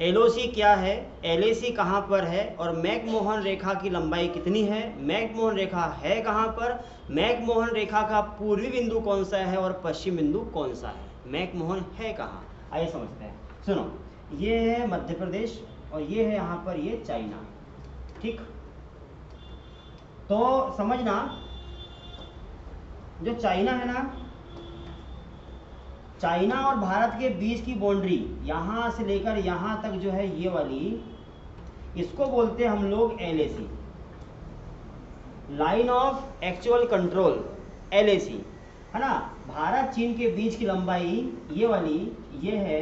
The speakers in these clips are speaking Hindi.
एलओसी क्या है, एलएसी कहाँ पर है और मैकमोहन रेखा की लंबाई कितनी है, मैकमोहन रेखा है कहाँ पर, मैकमोहन रेखा का पूर्वी बिंदु कौन सा है और पश्चिम बिंदु कौन सा है, मैकमोहन है कहाँ। आइए समझते हैं। सुनो, ये है मध्य प्रदेश और ये है यहाँ पर ये चाइना, ठीक। तो समझना, जो चाइना है ना, चाइना और भारत के बीच की बाउंड्री यहाँ से लेकर यहाँ तक जो है ये वाली, इसको बोलते हैं हम लोग LAC, line of actual control, LAC, है ना। भारत चीन के बीच की लंबाई ये वाली, ये है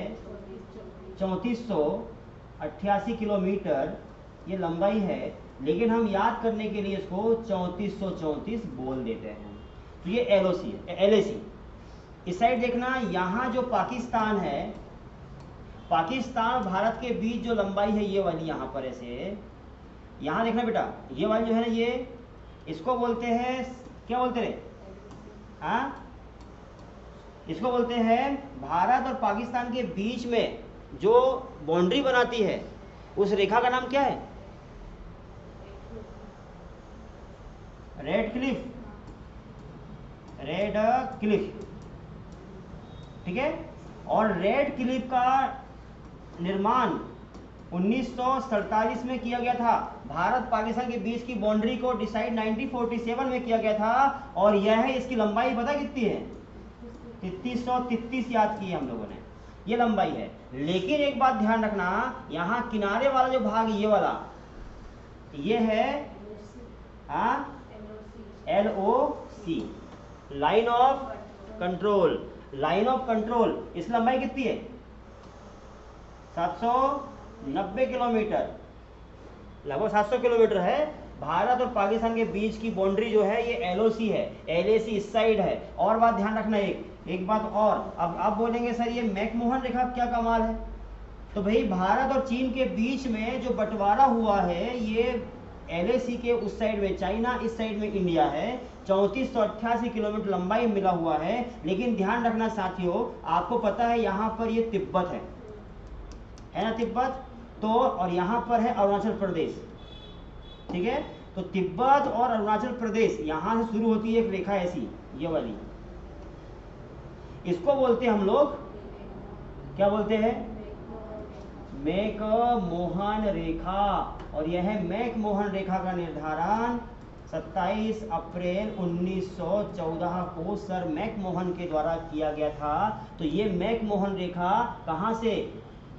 3488 किलोमीटर, ये लंबाई है, लेकिन हम याद करने के लिए इसको 3434 बोल देते हैं। तो ये एलओसी है, एलएसी। इस साइड देखना, यहाँ जो पाकिस्तान है, पाकिस्तान और भारत के बीच जो लंबाई है ये वाली, यहाँ पर ऐसे, यहाँ देखना बेटा, ये वाली जो है ना, ये इसको बोलते हैं, क्या बोलते हैं, हाँ, इसको बोलते हैं भारत और पाकिस्तान के बीच में जो बाउंड्री बनाती है उस रेखा का नाम क्या है, रेड क्लिफ, रेड क्लिफ, ठीक है। और रेड क्लिफ का निर्माण 1947 में किया गया था। भारत पाकिस्तान के बीच की बाउंड्री को डिसाइड 1947 में किया गया था और यह है, इसकी लंबाई पता कितनी है, 3333 याद की है हम लोगों ने, ये लंबाई है। लेकिन एक बात ध्यान रखना, यहाँ किनारे वाला जो भाग ये वाला, ये है LOC, line of control, line of control. इस लंबाई कितनी है, 790 किलोमीटर, लगभग 700 किलोमीटर है। भारत और पाकिस्तान के बीच की बाउंड्री जो है ये LOC है, LAC इस साइड है। और बात ध्यान रखना, एक बात और, अब आप बोलेंगे सर ये मैकमोहन रेखा क्या कमाल है, तो भाई भारत और चीन के बीच में जो बंटवारा हुआ है, ये LAC के उस साइड में चाइना, इस साइड में इंडिया है, 3488 किलोमीटर लंबाई मिला हुआ है। लेकिन ध्यान रखना साथियों, आपको पता है यहाँ पर ये तिब्बत है ना, तिब्बत, तो और यहाँ पर है अरुणाचल प्रदेश, ठीक है। तो तिब्बत और अरुणाचल प्रदेश, यहाँ से शुरू होती है एक रेखा ऐसी, ये वाली, इसको बोलते हैं हम लोग, क्या बोलते हैं, मैकमोहन रेखा। और यह है मैकमोहन रेखा का निर्धारण 27 अप्रैल 1914 को सर मैकमोहन के द्वारा किया गया था। तो ये मैकमोहन रेखा कहाँ से,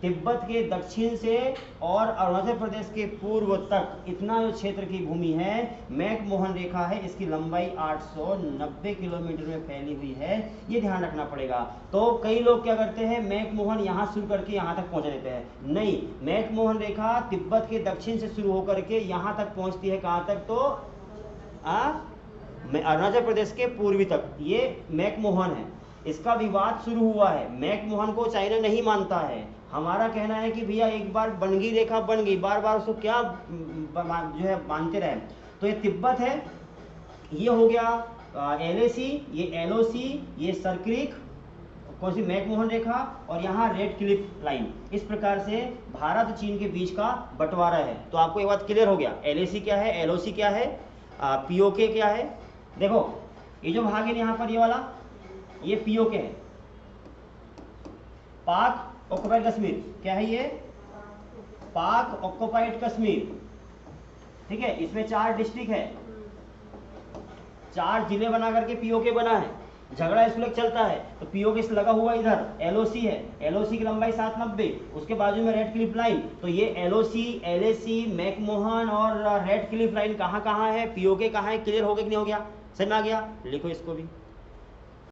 तिब्बत के दक्षिण से और अरुणाचल प्रदेश के पूर्व तक, इतना जो क्षेत्र की भूमि है मैकमोहन रेखा है, इसकी लंबाई 890 किलोमीटर में फैली हुई है, ये ध्यान रखना पड़ेगा। तो कई लोग क्या करते हैं, मैकमोहन यहाँ शुरू करके यहाँ तक पहुँचा देते हैं, नहीं, मैकमोहन रेखा तिब्बत के दक्षिण से शुरू होकर के यहाँ तक पहुँचती है, कहाँ तक, तो अरुणाचल प्रदेश के पूर्वी तक, ये मैकमोहन है। इसका विवाद शुरू हुआ है, मैकमोहन को चाइना नहीं मानता है। हमारा कहना है कि भैया एक बार बन गई रेखा बन गई, बार बार उसको क्या जो है मानते रहे। तो ये तिब्बत है, ये हो गया LAC, ये LOC, ये सरक्रिक, कौन सी, मैकमोहन रेखा, और यहाँ रेड क्लिफ लाइन। इस प्रकार से भारत और चीन के बीच का बंटवारा है। तो आपको एक बात क्लियर हो गया, LAC क्या है, LOC क्या है, POK क्या है। देखो ये जो भाग है यहाँ पर, ये वाला, ये POK है, पाक ऑक्युपाइड कश्मीर, क्या है ये, पाक ऑक्युपाइड कश्मीर, ठीक है। इसमें 4 डिस्ट्रिक्ट है, 4 जिले बना करके POK बना है। झगड़ा इसको चलता है तो POK से लगा हुआ इधर LOC है, LOC की लंबाई 790, उसके बाजू में रेड क्लिफ लाइन। तो ये LOC, LAC, मैकमोहन और रेड क्लिफ लाइन कहाँ कहाँ है, POK कहाँ है, क्लियर हो गया कि नहीं हो गया, समझ में आ गया, लिखो इसको भी।